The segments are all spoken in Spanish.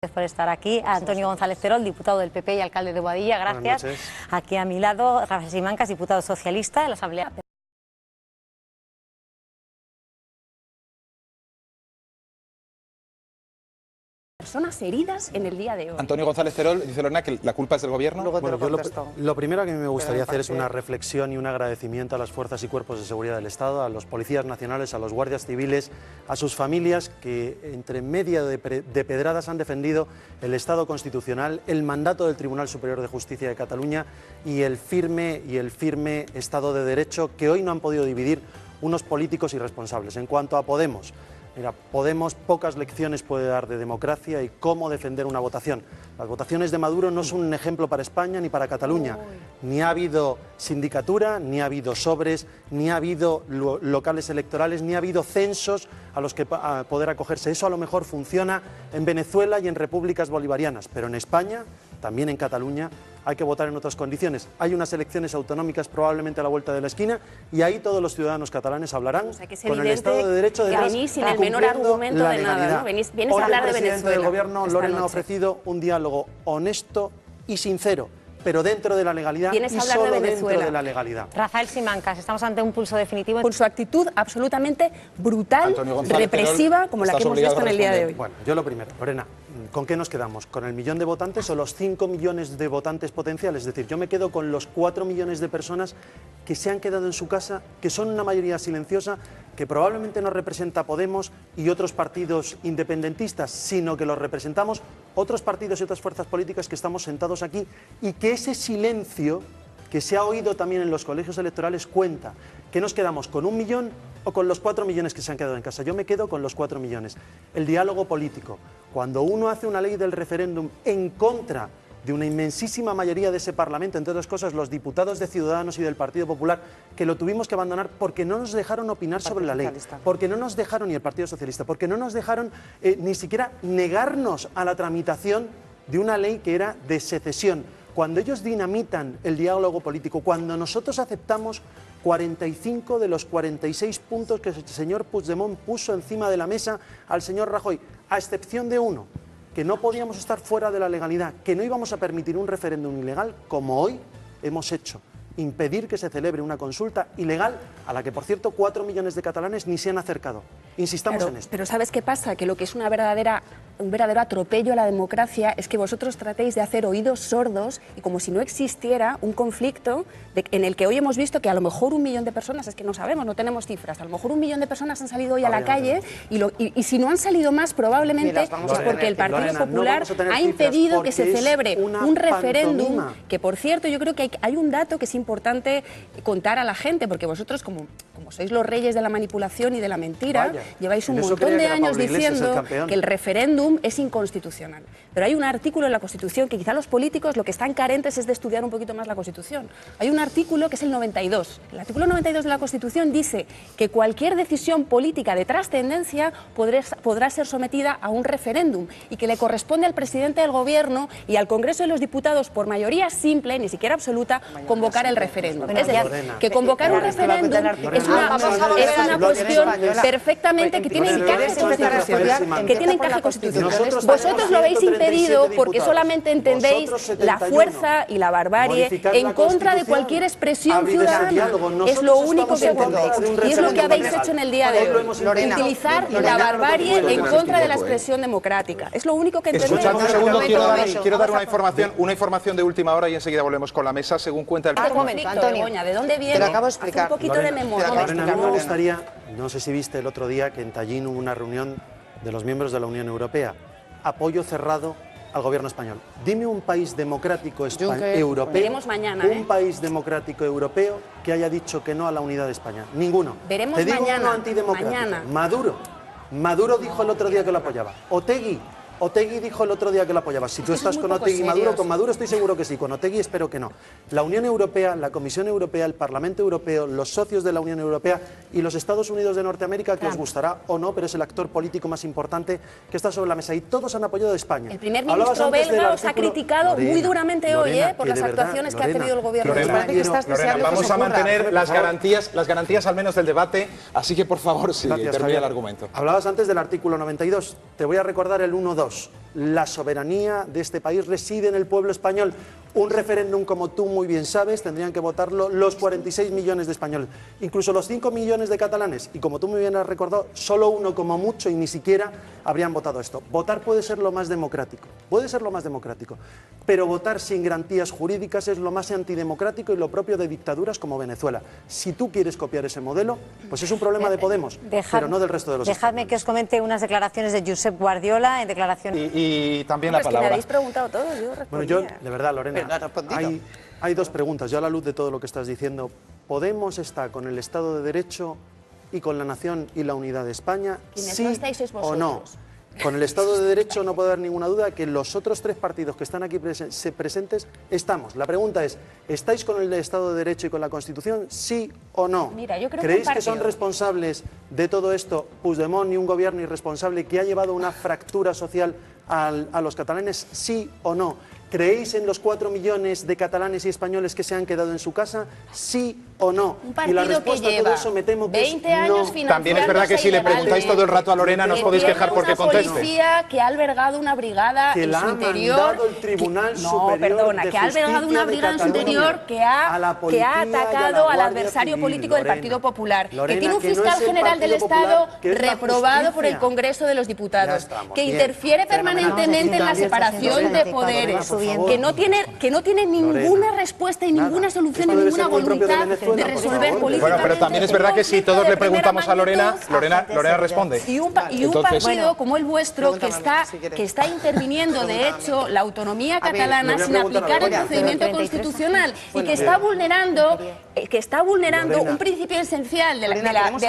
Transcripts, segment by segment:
Gracias por estar aquí. A Antonio González Terol, diputado del PP y alcalde de Boadilla, gracias. Aquí a mi lado, Rafael Simancas, diputado socialista de la Asamblea. Personas heridas en el día de hoy. Antonio González Terol dice Lorena que la culpa es del gobierno. Bueno, lo primero que a mí me gustaría hacer es una reflexión y un agradecimiento a las fuerzas y cuerpos de seguridad del Estado, a los policías nacionales, a los guardias civiles, a sus familias que entre media de pedradas han defendido el Estado constitucional, el mandato del Tribunal Superior de Justicia de Cataluña y el firme Estado de Derecho que hoy no han podido dividir unos políticos irresponsables. En cuanto a Podemos, mira, Podemos pocas lecciones puede dar de democracia y cómo defender una votación. Las votaciones de Maduro no son un ejemplo para España ni para Cataluña. Ni ha habido sindicatura, ni ha habido sobres, ni ha habido locales electorales, ni ha habido censos a los que poder acogerse. Eso a lo mejor funciona en Venezuela y en repúblicas bolivarianas, pero en España, también en Cataluña, hay que votar en otras condiciones. Hay unas elecciones autonómicas probablemente a la vuelta de la esquina y ahí todos los ciudadanos catalanes hablarán con el Estado de Derecho de venís sin el menor argumento de nada, ¿no? Vienes a hablar de Venezuela. El presidente del Gobierno, Lorena, ha ofrecido un diálogo honesto y sincero, pero dentro de la legalidad y solo dentro de la legalidad. Rafael Simancas, estamos ante un pulso definitivo. Con su actitud absolutamente brutal, represiva, como la que hemos visto en el día de hoy. Bueno, yo lo primero, Lorena, ¿con qué nos quedamos? ¿Con el 1 millón de votantes o los 5 millones de votantes potenciales? Es decir, yo me quedo con los 4 millones de personas que se han quedado en su casa, que son una mayoría silenciosa, que probablemente no representa Podemos y otros partidos independentistas, sino que los representamos otros partidos y otras fuerzas políticas que estamos sentados aquí, y que ese silencio que se ha oído también en los colegios electorales cuenta. ¿Que nos quedamos con 1 millón o con los 4 millones que se han quedado en casa? Yo me quedo con los 4 millones. El diálogo político. Cuando uno hace una ley del referéndum en contra de una inmensísima mayoría de ese Parlamento, entre otras cosas los diputados de Ciudadanos y del Partido Popular, que lo tuvimos que abandonar porque no nos dejaron opinar sobre la ley, porque no nos dejaron, ni el Partido Socialista, porque no nos dejaron ni siquiera negarnos a la tramitación de una ley que era de secesión. Cuando ellos dinamitan el diálogo político, cuando nosotros aceptamos 45 de los 46 puntos que el señor Puigdemont puso encima de la mesa al señor Rajoy, a excepción de uno, que no podíamos estar fuera de la legalidad, que no íbamos a permitir un referéndum ilegal, como hoy hemos hecho, impedir que se celebre una consulta ilegal a la que, por cierto, 4 millones de catalanes ni se han acercado. Insistamos en esto. Pero ¿sabes qué pasa? Que lo que es un verdadero atropello a la democracia es que vosotros tratéis de hacer oídos sordos y como si no existiera un conflicto en el que hoy hemos visto que a lo mejor 1 millón de personas, es que no sabemos, no tenemos cifras, a lo mejor 1 millón de personas han salido hoy a la calle y si no han salido más probablemente es porque el Partido Popular ha impedido que se celebre un referéndum, que por cierto yo creo que hay un dato que es importante contar a la gente, porque vosotros como sois los reyes de la manipulación y de la mentira, lleváis un montón de años diciendo que el referéndum es inconstitucional. Pero hay un artículo en la Constitución que quizá los políticos lo que están carentes es de estudiar un poquito más la Constitución. Hay un artículo que es el 92. El artículo 92 de la Constitución dice que cualquier decisión política de trascendencia podrá ser sometida a un referéndum y que le corresponde al presidente del Gobierno y al Congreso de los Diputados por mayoría simple, ni siquiera absoluta, convocar el referéndum. Es decir, que convocar un referéndum es una cuestión perfectamente que tiene encaje constitucional. Vosotros lo habéis impedido porque solamente entendéis la fuerza y la barbarie en contra de cualquier expresión ciudadana. Es lo único que entendéis. Y es lo que habéis hecho en el día de hoy. Utilizar la barbarie en contra de la expresión democrática. Es lo único que entendéis. Escuchadme un segundo, quiero dar una información de última hora y enseguida volvemos con la mesa. Según cuenta el... Antonio, ¿de dónde viene? Te lo acabo de explicar. Un poquito de memoria. Me gustaría, no sé si viste el otro día que en Tallinn hubo una reunión de los miembros de la Unión Europea. Apoyo cerrado al gobierno español. Dime un país democrático europeo, veremos mañana, un país democrático europeo que haya dicho que no a la unidad de España. Ninguno. Veremos Te digo mañana. uno antidemocrático. Mañana. Maduro dijo el otro día que lo apoyaba. Otegui dijo el otro día que lo apoyaba. Si tú estás con Otegui y Maduro, con Maduro estoy seguro que sí, con Otegui espero que no. La Unión Europea, la Comisión Europea, el Parlamento Europeo, los socios de la Unión Europea y los Estados Unidos de Norteamérica, que os gustará o no, pero es el actor político más importante que está sobre la mesa y todos han apoyado a España. El primer ministro belga os ha criticado muy duramente hoy por las actuaciones que ha tenido el gobierno de España. Vamos a mantener las garantías al menos del debate, así que por favor, sí, termina el argumento. Hablabas antes del artículo 92, te voy a recordar el 1.2. Dos, la soberanía de este país reside en el pueblo español. Un referéndum, como tú muy bien sabes, tendrían que votarlo los 46 millones de españoles, incluso los 5 millones de catalanes, y como tú muy bien has recordado, solo uno como mucho y ni siquiera habrían votado esto. Votar puede ser lo más democrático, pero votar sin garantías jurídicas es lo más antidemocrático y lo propio de dictaduras como Venezuela. Si tú quieres copiar ese modelo, pues es un problema de Podemos, pero no del resto de los Dejadme que os comente unas declaraciones de Josep Guardiola en declaración... Y también la Es que palabra. me habéis preguntado todo, yo respondía. Bueno, yo, de verdad, Lorena, hay dos preguntas. Yo, a la luz de todo lo que estás diciendo, ¿Podemos estar con el Estado de Derecho y con la nación y la unidad de España? Quienes ¿Sí no estáis sois o no? vosotros. Con el Estado de Derecho no puede haber ninguna duda que los otros tres partidos que están aquí presentes estamos. La pregunta es, ¿estáis con el Estado de Derecho y con la Constitución? ¿Sí o no? Mira, yo creo ¿Creéis que que son responsables de todo esto Puigdemont y un gobierno irresponsable que ha llevado una fractura social a los catalanes? ¿Sí o no? ¿Creéis en los 4 millones de catalanes y españoles que se han quedado en su casa? ¿Sí o no? Un Y la partido respuesta que a todo lleva eso me temo que 20 es años no. financiándose También es verdad que si le preguntáis todo el rato a Lorena no os podéis quejar porque conteste. Una policía que ha albergado una brigada Que en la su ha interior... mandado el Tribunal Superior perdona, de que ha albergado Justicia una de brigada en su Cataluña, interior que a la ha policía y a la atacado al Guardia adversario Civil, político del Lorena. Partido Popular, Lorena, que tiene un que no fiscal es el general del Partido Popular, Estado que es la reprobado por el justicia. Congreso de los Ya Diputados, estamos, que bien, interfiere fenomenal. permanentemente en la También separación de poderes, que no tiene ninguna respuesta y ninguna solución y Esto debe ser ninguna muy propio de voluntad Venezuela, de por resolver favor. políticamente. Bueno, pero también es verdad que si todos le preguntamos a Lorena, Lorena Lorena responde. Y un partido como el vuestro que está interviniendo, de hecho, la autonomía catalana sin aplicar el procedimiento constitucional y que está vulnerando un principio esencial de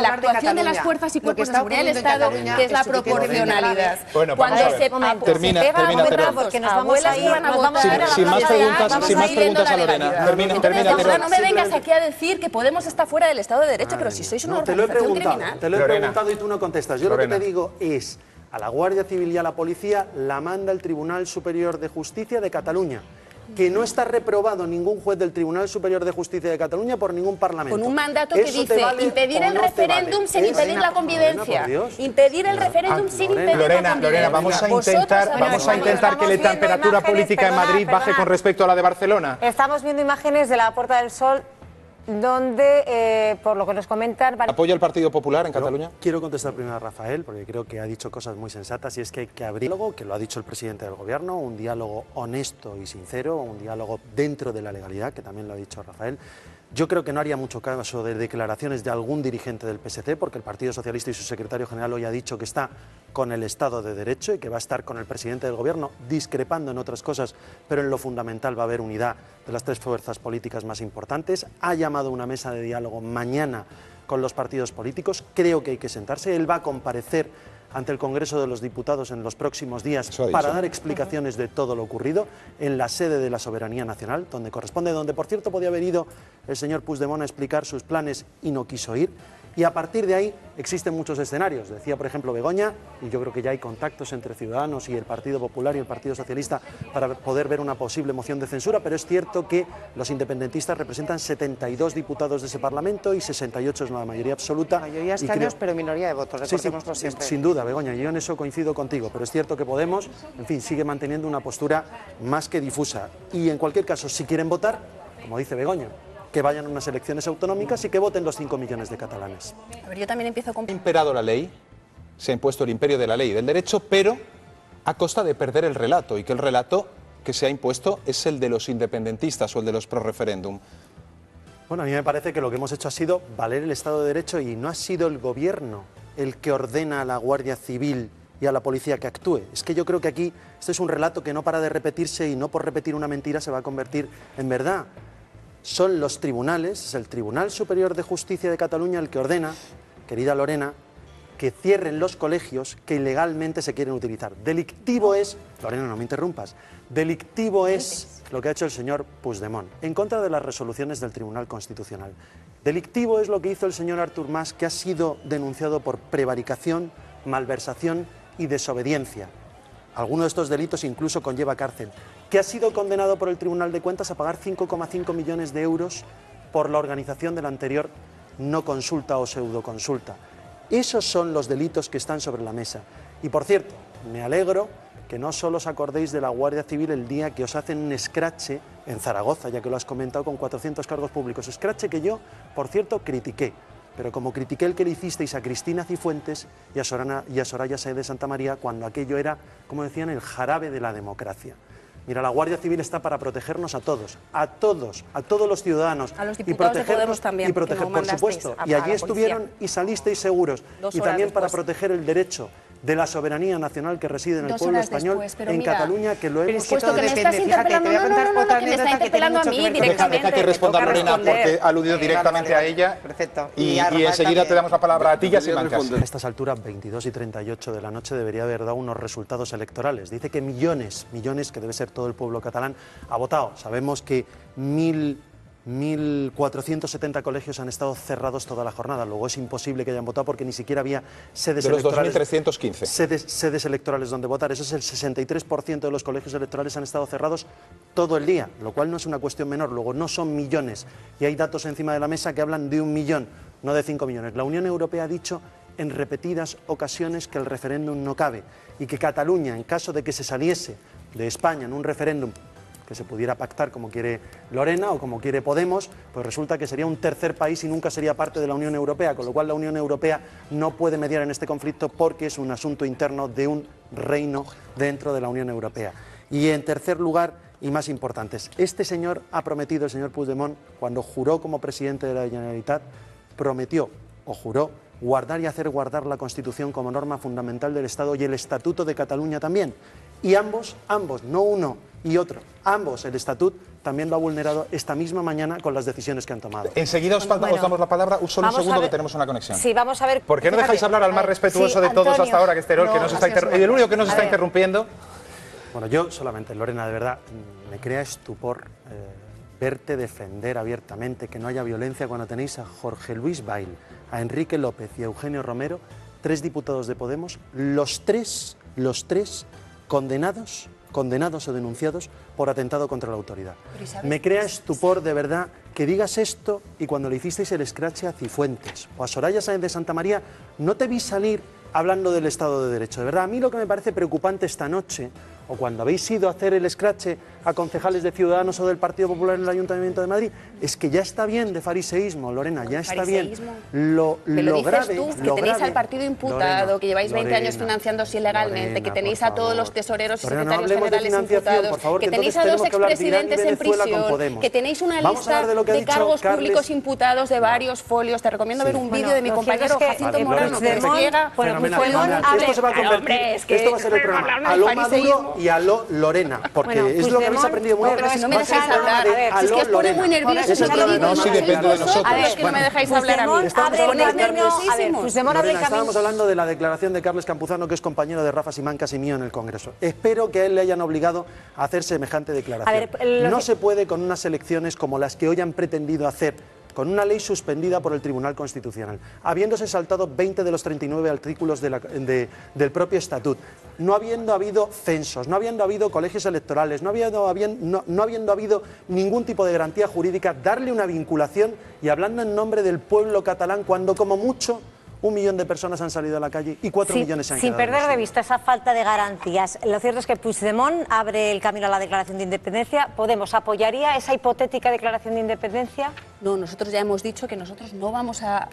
la actuación de las fuerzas y cuerpos de seguridad del Estado, que es la proporcionalidad. Bueno, Cuando vamos a ver. termina, porque nos vamos a ir a Sin más preguntas a Lorena. Termina, no me vengas aquí a decir que Podemos está fuera del Estado de Derecho, pero si sois una organización criminal. Te lo he Lorena. preguntado y tú no contestas. Yo Lorena. lo que te digo es, a la Guardia Civil y a la Policía la manda el Tribunal Superior de Justicia de Cataluña, que no está reprobado ningún juez del Tribunal Superior de Justicia de Cataluña por ningún parlamento. Con un mandato que ¿Eso te dice vale impedir o el no te referéndum vale? sin impedir la convivencia. Impedir el referéndum sin impedir la convivencia. Lorena, vamos a intentar que la temperatura política en Madrid baje con respecto a la de Barcelona. Estamos viendo imágenes de la Puerta del Sol donde, por lo que nos comentan... ¿Apoya el Partido Popular en Cataluña? Yo quiero contestar primero a Rafael, porque creo que ha dicho cosas muy sensatas, y es que hay que abrir diálogo, que lo ha dicho el presidente del Gobierno, un diálogo honesto y sincero, un diálogo dentro de la legalidad, que también lo ha dicho Rafael. Yo creo que no haría mucho caso de declaraciones de algún dirigente del PSC, porque el Partido Socialista y su secretario general hoy ha dicho que está con el Estado de Derecho y que va a estar con el presidente del Gobierno, discrepando en otras cosas, pero en lo fundamental va a haber unidad de las tres fuerzas políticas más importantes. Ha llamado a una mesa de diálogo mañana con los partidos políticos. Creo que hay que sentarse. Él va a comparecer ante el Congreso de los Diputados en los próximos días para dar explicaciones de todo lo ocurrido en la sede de la Soberanía Nacional, donde corresponde, donde por cierto podía haber ido el señor Puigdemont a explicar sus planes y no quiso ir. Y a partir de ahí existen muchos escenarios. Decía, por ejemplo, Begoña, y yo creo que ya hay contactos entre Ciudadanos y el Partido Popular y el Partido Socialista para poder ver una posible moción de censura, pero es cierto que los independentistas representan 72 diputados de ese Parlamento y 68 es la mayoría absoluta. Mayoría escaños, pero minoría de votos, recordémoslo siempre. Sin duda, Begoña, yo en eso coincido contigo, pero es cierto que Podemos, en fin, sigue manteniendo una postura más que difusa. Y en cualquier caso, si quieren votar, como dice Begoña, que vayan a unas elecciones autonómicas y que voten los 5 millones de catalanes. A ver, yo también empiezo con... Ha imperado la ley, se ha impuesto el imperio de la ley y del derecho, pero a costa de perder el relato, y que el relato que se ha impuesto es el de los independentistas o el de los pro-referéndum. Bueno, a mí me parece que lo que hemos hecho ha sido valer el Estado de Derecho y no ha sido el Gobierno el que ordena a la Guardia Civil y a la policía que actúe. Es que yo creo que aquí este es un relato que no para de repetirse y no por repetir una mentira se va a convertir en verdad. Son los tribunales, es el Tribunal Superior de Justicia de Cataluña el que ordena, querida Lorena, que cierren los colegios que ilegalmente se quieren utilizar. Delictivo es, Lorena, no me interrumpas, delictivo es lo que ha hecho el señor Puigdemont, en contra de las resoluciones del Tribunal Constitucional. Delictivo es lo que hizo el señor Artur Mas, que ha sido denunciado por prevaricación, malversación y desobediencia. Alguno de estos delitos incluso conlleva cárcel, que ha sido condenado por el Tribunal de Cuentas a pagar 5,5 millones de euros por la organización de la anterior no consulta o pseudoconsulta. Esos son los delitos que están sobre la mesa. Y por cierto, me alegro que no solo os acordéis de la Guardia Civil el día que os hacen un escrache en Zaragoza, ya que lo has comentado, con 400 cargos públicos. Escrache que yo, por cierto, critiqué. Pero como critiqué el que le hicisteis a Cristina Cifuentes y a Soraya Sáenz de Santa María cuando aquello era, como decían, el jarabe de la democracia. Mira, la Guardia Civil está para protegernos a todos los ciudadanos. A los diputados de Podemos también, y proteger, por supuesto. Y allí estuvieron y salisteis seguros. Y también para proteger el derecho de la soberanía nacional que reside en el pueblo español, en Cataluña, que lo hemos... Puesto que me estás interpelando, que me está interpelando a mí directamente. Deja que responda Lorena, porque ha aludido directamente a ella. Perfecto. Y enseguida te damos la palabra a ti y a Simancas. A estas alturas, 22 y 38 de la noche, debería haber dado unos resultados electorales. Dice que millones, que debe ser todo el pueblo catalán, ha votado. Sabemos que 1.470 colegios han estado cerrados toda la jornada. Luego es imposible que hayan votado porque ni siquiera había sedes electorales. De los 2.315. Sedes electorales donde votar. Eso es el 63% de los colegios electorales han estado cerrados todo el día, lo cual no es una cuestión menor. Luego no son millones. Y hay datos encima de la mesa que hablan de 1 millón, no de 5 millones. La Unión Europea ha dicho en repetidas ocasiones que el referéndum no cabe y que Cataluña, en caso de que se saliese de España en un referéndum que se pudiera pactar como quiere Lorena o como quiere Podemos, pues resulta que sería un tercer país y nunca sería parte de la Unión Europea, con lo cual la Unión Europea no puede mediar en este conflicto porque es un asunto interno de un reino dentro de la Unión Europea. Y en tercer lugar, y más importantes, este señor ha prometido, el señor Puigdemont, cuando juró como presidente de la Generalitat, prometió o juró guardar y hacer guardar la Constitución como norma fundamental del Estado y el Estatuto de Cataluña también. Y ambos, no uno y otro, ambos, el Estatut también lo ha vulnerado esta misma mañana con las decisiones que han tomado. Enseguida os damos la palabra, solo un segundo que tenemos una conexión. Sí, vamos a ver. ¿Por qué no dejáis hablar al más respetuoso de todos hasta ahora, que es Terol, que nos está y el único que nos está interrumpiendo? Bueno, yo solamente, Lorena, de verdad, me crea estupor verte defender abiertamente que no haya violencia cuando tenéis a Jorge Luis Bail, a Enrique López y a Eugenio Romero, 3 diputados de Podemos, los tres condenados o denunciados por atentado contra la autoridad. Me crea estupor de verdad que digas esto y cuando le hicisteis el escrache a Cifuentes o a Soraya Sáenz de Santa María no te vi salir hablando del Estado de Derecho. De verdad, a mí lo que me parece preocupante esta noche, o cuando habéis ido a hacer el escrache a concejales de Ciudadanos o del Partido Popular en el Ayuntamiento de Madrid, es que ya está bien de fariseísmo, Lorena, ya está bien. Lo grave, tú, que tenéis al partido imputado, Lorena, que lleváis 20 años financiándose ilegalmente, Lorena, que tenéis a todos los tesoreros y secretarios generales imputados, que tenéis a 2 expresidentes en prisión, que tenéis una lista de cargos públicos imputados de varios folios. Te recomiendo ver un vídeo de mi compañero Jacinto Morano, que despliega... Esto se va a convertir, esto va a ser el programa a lo Maduro y a lo Lorena, porque es lo que habéis aprendido muy bien. Pero si no me dejáis hablar, es que os pone muy nervioso. No, sí depende de nosotros. A ver, que no me dejáis hablar a mí. Estábamos hablando de la declaración de Carles Campuzano, que es compañero de Rafa Simancas y mío en el Congreso. Espero que a él le hayan obligado a hacer semejante declaración. No se puede con unas elecciones como las que hoy han pretendido hacer, con una ley suspendida por el Tribunal Constitucional, habiéndose saltado 20 de los 39 artículos del propio Estatut, no habiendo habido censos, no habiendo habido colegios electorales, no habiendo habido ningún tipo de garantía jurídica, darle una vinculación y hablando en nombre del pueblo catalán cuando como mucho 1 millón de personas han salido a la calle y 4 millones se han quedado. Sin perder de vista esa falta de garantías, lo cierto es que Puigdemont abre el camino a la declaración de independencia. ¿Podemos apoyaría esa hipotética declaración de independencia? No, nosotros ya hemos dicho que nosotros no vamos a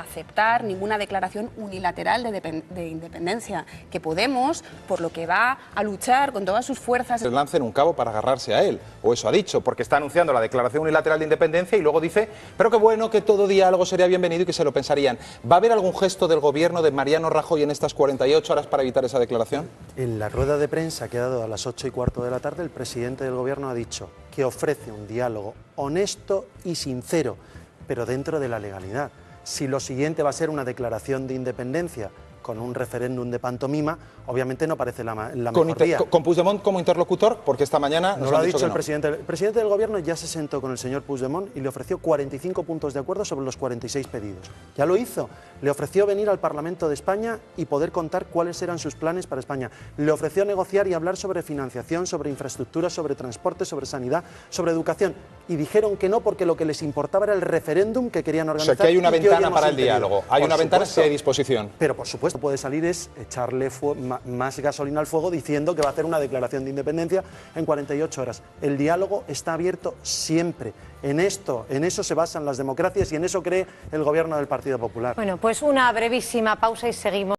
aceptar ninguna declaración unilateral de independencia, que Podemos, por lo que va a luchar con todas sus fuerzas... Se lancen un cabo para agarrarse a él, o eso ha dicho, porque está anunciando la declaración unilateral de independencia y luego dice, pero qué bueno, que todo diálogo sería bienvenido y que se lo pensarían. ¿Va a haber algún gesto del gobierno de Mariano Rajoy en estas 48 horas para evitar esa declaración? En la rueda de prensa que ha dado a las 8:15 de la tarde, el presidente del gobierno ha dicho que ofrece un diálogo honesto y sincero, pero dentro de la legalidad. Si lo siguiente va a ser una declaración de independencia con un referéndum de pantomima, obviamente no parece la mejor vía. ¿Con Puigdemont como interlocutor? Porque esta mañana nos lo ha dicho el presidente. El presidente del gobierno ya se sentó con el señor Puigdemont y le ofreció 45 puntos de acuerdo sobre los 46 pedidos. Ya lo hizo. Le ofreció venir al Parlamento de España y poder contar cuáles eran sus planes para España. Le ofreció negociar y hablar sobre financiación, sobre infraestructuras, sobre transporte, sobre sanidad, sobre educación. Y dijeron que no porque lo que les importaba era el referéndum que querían organizar. O sea, que hay una ventana para el diálogo. Hay una ventana si hay disposición. Pero por supuesto puede salir es echarle más gasolina al fuego diciendo que va a hacer una declaración de independencia en 48 horas. El diálogo está abierto siempre. En eso se basan las democracias y en eso cree el gobierno del Partido Popular. Bueno, pues una brevísima pausa y seguimos.